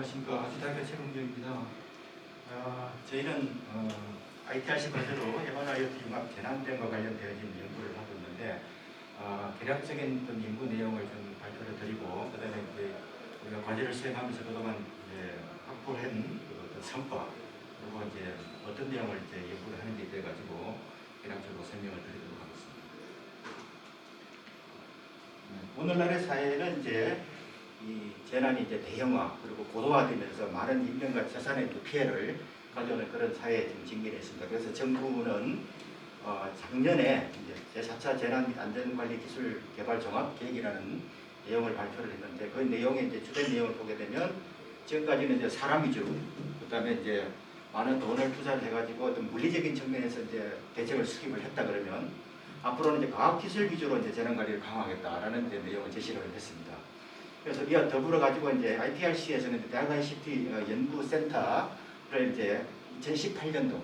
안녕하십니까. 아주대학교 최동정입니다. 저희는 ITRC 과제로 MRIoT 융합 재난병과 관련되어진 연구를 하고 있는데 대략적인 어떤 연구 내용을 좀 발표를 드리고 그다음에 이제 우리가 과제를 수행하면서 그동안 이제 확보한 어떤 성과 그리고 이제 어떤 내용을 이제 연구를 하는지에 대해 가지고 대략적으로 설명을 드리도록 하겠습니다. 오늘날의 사회는 이제 이 재난이 이제 대형화 그리고 고도화되면서 많은 인명과 재산의 피해를 가져오는 그런 사회에 지금 직면해 있습니다. 그래서 정부는 작년에 이제 제4차 재난 및 안전관리 기술 개발 종합 계획이라는 내용을 발표를 했는데 그 내용의 이제 주된 내용을 보게 되면 지금까지는 이제 사람 위주, 그다음에 이제 많은 돈을 투자를 해가지고 어떤 물리적인 측면에서 이제 대책을 수립을 했다 그러면 앞으로는 이제 과학기술 위주로 이제 재난관리를 강화하겠다라는 이제 내용을 제시를 했습니다. 그래서 이와 더불어 가지고 이제 ITRC에서는 대학 ICT 연구센터를 이제 2018년도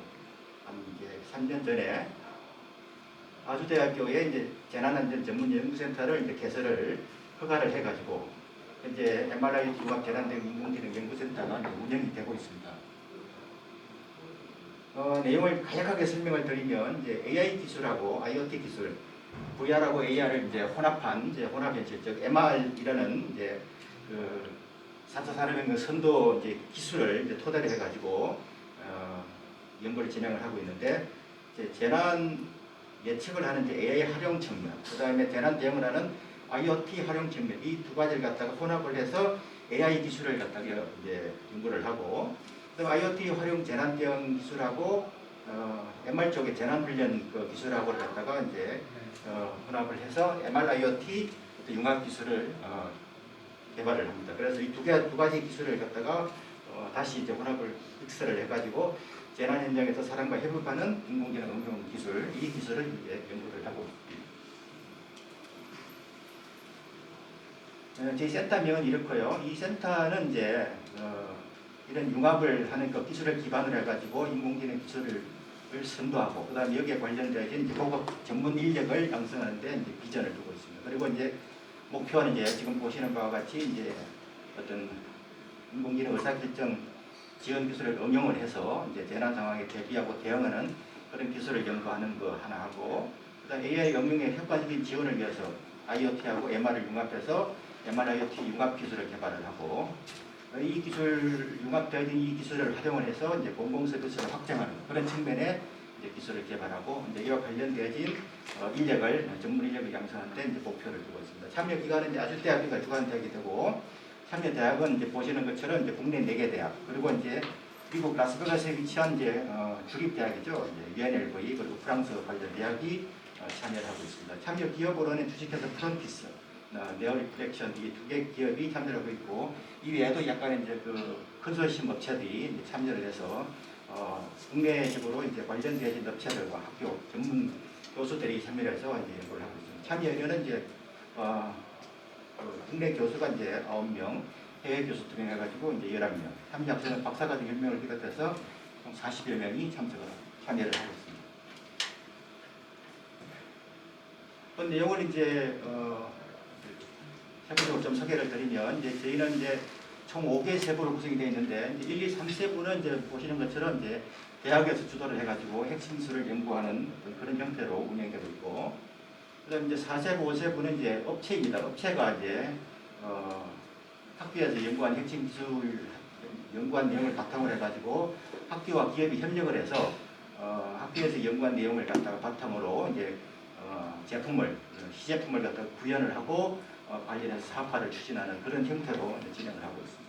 한 이제 3년 전에 아주대학교에 이제 재난안전 전문 연구센터를 이제 개설을 허가를 해가지고 이제 MRIoT 융합 재난대응 인공지능 연구센터가 이제 운영이 되고 있습니다. 내용을 간략하게 설명을 드리면 이제 AI 기술하고 IoT 기술 VR하고 AR을 이제 혼합한 이제 혼합현실, 즉 MR이라는 이제 그 4차 산업혁명 선도 이제 기술을 이제 토대로 해가지고 연구를 진행을 하고 있는데 이제 재난 예측을 하는 이제 AI 활용 측면, 그 다음에 재난 대응을 하는 IoT 활용 측면 이 두 가지를 갖다가 혼합을 해서 AI 기술을 갖다가 이제 연구를 하고, 그다음 IoT 활용 재난 대응 기술하고 MR 쪽의 재난 훈련 그 기술하고를 갖다가 이제 혼합을 해서 MRIoT 융합 기술을 개발을 합니다. 그래서 이 두 가지 기술을 갖다가 다시 이제 혼합을 믹스를 해가지고 재난 현장에서 사람과 협업하는 인공지능 응용 기술, 이 기술을 이제 연구를 하고 있습니다. 저희 센터명은 이렇고요. 이 센터는 이제 이런 융합을 하는 그 기술을 기반으로 해가지고 인공지능 기술을 선도하고, 그다음에 여기에 관련된 고급 전문 인력을 양성하는 데 이제 비전을 두고 있습니다. 그리고 이제 목표는 이제 지금 보시는 바와 같이 이제 어떤 인공지능 의사결정 지원 기술을 응용을 해서 이제 재난 상황에 대비하고 대응하는 그런 기술을 연구하는 거 하나 하고, 그다음에 AI 응용의 효과적인 지원을 위해서 IoT하고 MR을 융합해서 MR-IoT 융합 기술을 개발을 하고, 이 기술 융합되어진 이 기술을 활용을 해서 이제 공공서비스를 확장하는 그런 측면의 이제 기술을 개발하고 이제 이와 관련되어진 인력을 전문 인력을 양성하는 데 이제 목표를 두고 있습니다. 참여 기관은 이제 아주대학교가 주관 대학이 되고, 참여 대학은 이제 보시는 것처럼 이제 국내 4개 대학 그리고 이제 미국 라스베가스에 위치한 이제 주립 대학이죠. 이제 UNLV 그리고 프랑스 관련 대학이 참여를 하고 있습니다. 참여 기업으로는 주식회사 프런티스, 네오리플렉션 이 2개 기업이 참여를 하고 있고, 이 외에도 약간의 이제 그 컨소시엄 업체들이 참여를 해서 국내적으로 이제 관련되어진 업체들과 학교 전문 교수들이 참여를 해서 이제 연구를 하고 있습니다. 참여 인원은 이제 국내 교수가 이제 9명, 해외 교수 2명 해가지고 이제 11명, 참여 학생은 박사과정 1명을 비롯해서 총 40여 명이 참여를 하고 있습니다. 그 내용을 이제 세부적으로 좀 소개를 드리면, 이제 저희는 이제 총 5개 세부로 구성이 되어 있는데, 이제 1, 2, 3세부는 이제 보시는 것처럼 이제 대학에서 주도를 해가지고 핵심 기술을 연구하는 그런 형태로 운영되고 있고, 그다음 이제 4세부, 5세부는 이제 업체입니다. 업체가 이제 학교에서 연구한 핵심 기술 연구한 내용을 바탕으로 해가지고 학교와 기업이 협력을 해서 학교에서 연구한 내용을 갖다가 바탕으로 이제 시제품을 갖다가 구현을 하고 관련해서 사업화를 추진하는 그런 형태로 진행을 하고 있습니다.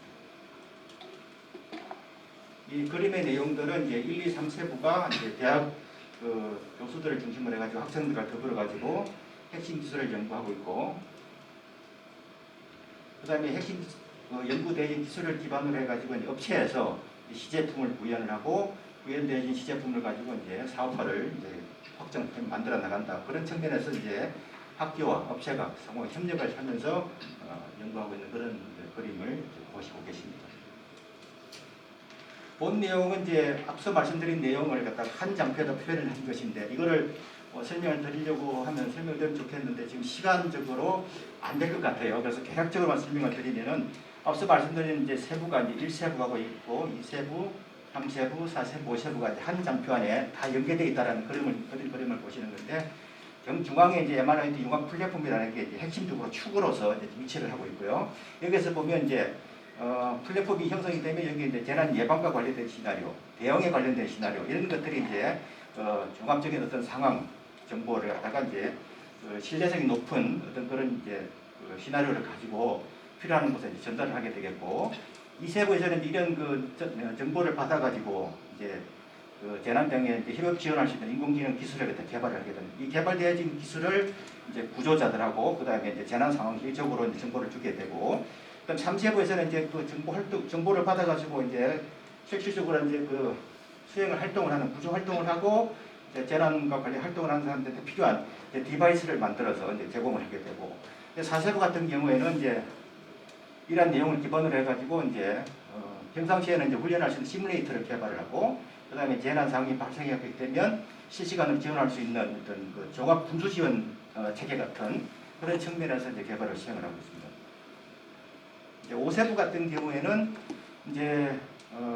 이 그림의 내용들은 이제 1, 2, 3세부가 이제 대학 교수들을 중심으로 해가지고 학생들과 더불어 가지고 핵심 기술을 연구하고 있고, 그다음에 핵심 연구되어진 기술을 기반으로 해가지고 이제 업체에서 시제품을 구현을 하고 구현되어진 시제품을 가지고 이제 사업화를 이제 만들어 나간다. 그런 측면에서 이제 학교와 업체가 상호 협력을 하면서 연구하고 있는 그런 그림을 보시고 계십니다. 본 내용은 이제 앞서 말씀드린 내용을 갖다가 한 장표에다 표현을 한 것인데, 이거를 설명을 드리려고 하면 설명을 드리면 좋겠는데 지금 시간적으로 안 될 것 같아요. 그래서 개략적으로만 설명을 드리면은 앞서 말씀드린 이제 세부가 이제 1세부하고 있고 2세부, 3세부, 4세부, 5세부가 이제 한 장표 안에 다 연계되어 있다는 그림을 보시는 건데 정중앙에 이제 mRNA 융합 플랫폼이라는 게 이제 핵심적으로 축으로서 이제 위치를 하고 있고요. 여기서 보면 이제 플랫폼이 형성이 되면 여기 이제 재난 예방과 관련된 시나리오, 대응에 관련된 시나리오 이런 것들이 이제 종합적인 어떤 상황 정보를 갖다가 이제 신뢰성이 높은 어떤 그런 이제 시나리오를 가지고 필요한 곳에 이제 전달을 하게 되겠고 이 세부에서는 이런 정보를 받아가지고 이제 재난 등에 협업 지원할 수 있는 인공지능 기술을 개발을 하게 됩니다. 이 개발되어진 기술을 이제 구조자들하고 그다음에 이제 재난 상황 실적으로 이제 정보를 주게 되고 그다음 3세부에서는 이제 그 정보를 받아가지고 이제 실질적으로 이제 수행을 활동을 하는 구조 활동을 하고 이제 재난과 관련 활동을 하는 사람들한테 필요한 이제 디바이스를 만들어서 이제 제공을 하게 되고 4세부 같은 경우에는 이제 이러한 내용을 기반으로 해가지고 이제 평상시에는 이제 훈련할 수 있는 시뮬레이터를 개발을 하고 그다음에 재난 상황이 발생하게 되면 실시간으로 지원할 수 있는 어떤 종합 군수 지원 체계 같은 그런 측면에서 이제 개발을 시행을 하고 있습니다. 이제 5세부 같은 경우에는 이제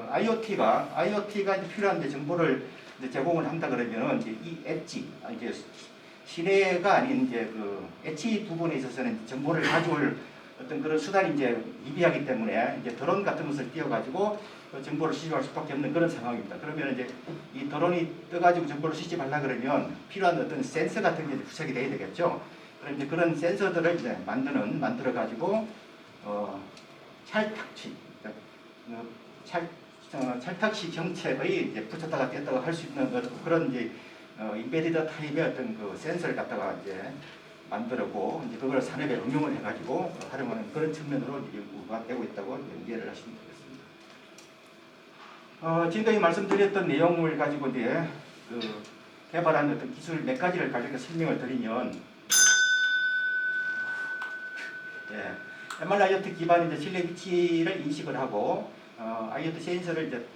IoT가 이제 필요한 이제 정보를 이제 제공을 한다 그러면은 이제 이 엣지 이제 시내가 아닌 이제 엣지 부분에 있어서는 정보를 가져올 어떤 그런 수단이 이제 미비하기 때문에 이제 드론 같은 것을 띄워가지고 정보를 수집할 수밖에 없는 그런 상황입니다. 그러면 이제 이 드론이 떠가지고 정보를 수집하려 그러면 필요한 어떤 센서 같은 게 부착이 돼야 되겠죠. 그럼 이제 그런 센서들을 이제 만들어가지고 찰탁시, 찰탁시 정책의 이제 붙였다가 뗐다가 할 수 있는 그런 이제 인베디드 타입의 어떤 센서를 갖다가 이제 만들고 이제 그걸 산업에 응용을 해가지고 활용하는 그런 측면으로 연구가 되고 있다고 이해를 하시면 되겠습니다. 지금까지 말씀드렸던 내용을 가지고 이제 개발한 어떤 기술 몇 가지를 가지고 설명을 드리면, mRNA 기반 이제 실내 위치를 인식을 하고 IoT 센서를 이제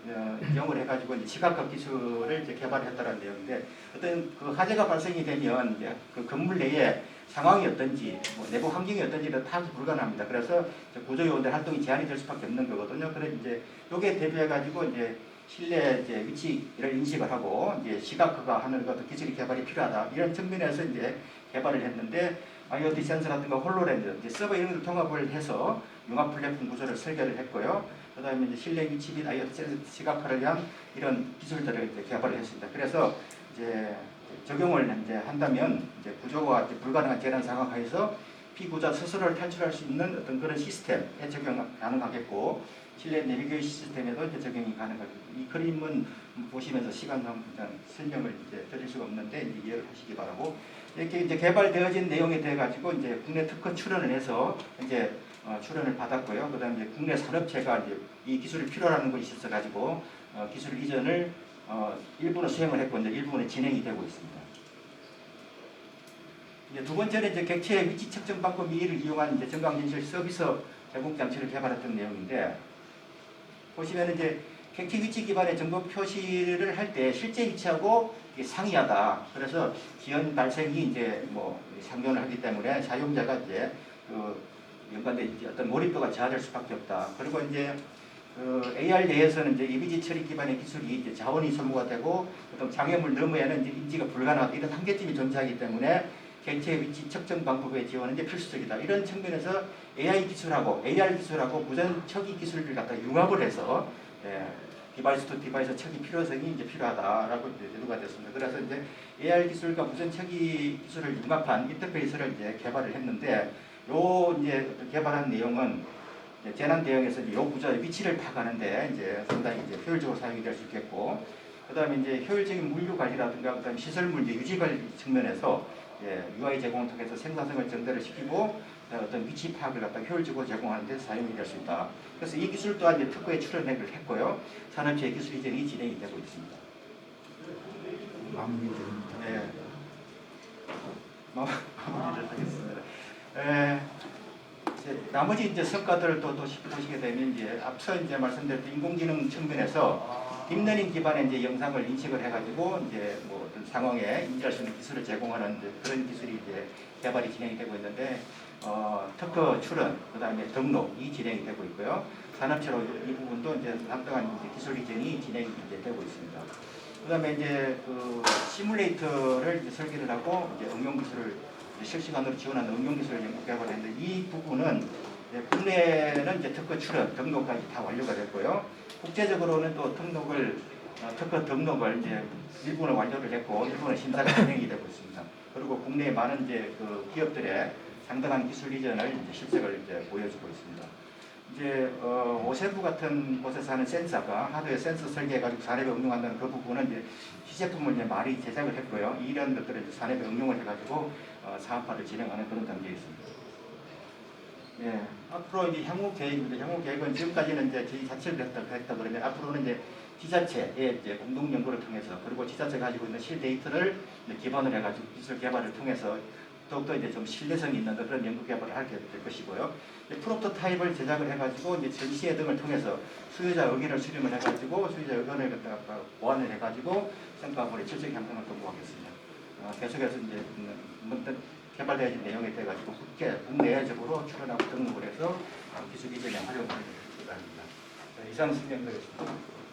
이용을 해가지고 이제 시각화 기술을 이제 개발했다는 내용인데 어떤 화재가 발생이 되면 이제 그 건물 내에 상황이 어떤지, 내부 환경이 어떤지를 파악이 불가능합니다. 그래서 구조요원들 활동이 제한이 될 수밖에 없는 거거든요. 그래서 이제 요게 대비해가지고 이제 실내 이제 위치를 인식을 하고 이제 시각화가 하는 것도 기술이 개발이 필요하다. 이런 측면에서 이제 개발을 했는데 IoT 센서 같은 거 홀로렌즈, 이제 서버 이런 걸 통합을 해서 융합 플랫폼 구조를 설계를 했고요. 그다음에 이제 실내 위치 및 IoT 센서 시각화를 위한 이런 기술들을 이제 개발을 했습니다. 그래서 이제 적용을 이제 한다면 이제 구조가 이제 불가능한 재난 상황 하에서 피구자 스스로를 탈출할 수 있는 어떤 그런 시스템에 적용 가능하겠고 실내 내비게이션 시스템에도 이제 적용이 가능하겠고 이 그림은 보시면서 시간상 설명을 이제 드릴 수가 없는데 이제 이해를 하시기 바라고 이렇게 이제 개발되어진 내용에 대해 가지고 이제 국내 특허 출원을 해서 이제 출원을 받았고요. 그다음에 이제 국내 산업체가 이제 이 기술이 필요하는 것이 있어서 가지고 기술 이전을 일부는 수행을 했고 이제 일부는 진행이 되고 있습니다. 이제 두 번째는 이제 객체 위치 측정 방법 미를 이용한 이제 정강진실 서비스 제공 장치를 개발했던 내용인데 보시면 이제 객체 위치 기반의 정보 표시를 할 때 실제 위치하고 상이하다. 그래서 기현 발생이 이제 상존을 하기 때문에 사용자가 이제 연관된 이제 어떤 몰입도가 저하될 수밖에 없다. 그리고 이제 AR 내에서는 이제 이미지 처리 기반의 기술이 이제 자원이 소모가 되고 어떤 장애물 너머에는 이제 인지가 불가능하다. 이런 한계점이 존재하기 때문에 객체 위치 측정 방법의 지원은 이제 필수적이다. 이런 측면에서 AI 기술하고 AR 기술하고 무전 처리 기술을 갖다 융합을 해서 디바이스 투 디바이스 처리 필요성이 이제 필요하다라고 이제 대두가 됐습니다. 그래서 이제 AR 기술과 무전 처리 기술을 융합한 인터페이스를 이제 개발을 했는데 요 이제 개발한 내용은 재난 대응에서 요 구조의 위치를 파악하는데 이제 상당히 이제 효율적으로 사용이 될 수 있겠고, 그다음에 이제 효율적인 물류 관리라든가 그다음에 시설물 유지 관리 측면에서 UI 제공을 통해서 생산성을 증대를 시키고 어떤 위치 파악을 갖다 효율적으로 제공하는 데 사용이 될 수 있다. 그래서 이 기술 또한 이제 특허에 출원을 했고요. 산업체 기술 이전이 진행이 되고 있습니다. 마무리됩니다. 네. 마무리를 하겠습니다. 나머지 이제 성과들을 또 보시게 되면 이제 앞서 이제 말씀드렸던 인공지능 측면에서 딥러닝 기반의 이제 영상을 인식을 해가지고 이제 어떤 상황에 인지할 수 있는 기술을 제공하는 그런 기술이 이제 개발이 진행이 되고 있는데 특허 출원, 그다음에 등록이 진행이 되고 있고요. 산업체로 이 부분도 이제 상당한 기술 이전이 진행이 이제 되고 있습니다. 그다음에 이제 그 시뮬레이터를 이제 설계를 하고 이제 응용 기술을 이제 실시간으로 지원하는 응용 기술을 연구 개발을 했는데 이 부분은 이제 국내는 이제 특허 출원, 등록까지 다 완료가 됐고요. 국제적으로는 또 특허 등록을 이제 일본은 완료를 했고 일본은 심사가 진행이 되고 있습니다. 그리고 국내에 많은 이제 그 기업들의 상당한 기술 이전을 이제 실적을 이제 보여주고 있습니다. 이제 오세부 같은 곳에서 하는 센서가 하드웨어 센서 설계해가지고 산업에 응용한다는 그 부분은 이제 시제품을 이제 많이 제작을 했고요. 이런 것들을 이제 산업에 응용을 해가지고 사업화를 진행하는 그런 단계에 있습니다. 예, 앞으로 이제 향후 계획입니다. 향후 계획은 지금까지는 이제 저희 자체를 했다 그러면 앞으로는 이제 지자체의 이제 공동 연구를 통해서 그리고 지자체가 가지고 있는 실데이터를 기반을 해가지고 기술 개발을 통해서 더욱더 이제 좀 신뢰성이 있는 그런 연구 개발을 하게 될 것이고요. 프로토타입을 제작을 해가지고 이제 전시회 등을 통해서 수요자 의견을 수렴을 해가지고 수요자 의견을 갖다가 보완을 해가지고 성과물의 실적 향상을 도모하겠습니다. 계속해서 이제 개발되어진 내용에 대해 가지고 국내적으로 출원하고 등록을 해서 기술 이전에 활용하는 것입니다. 이상 설명드리겠습니다.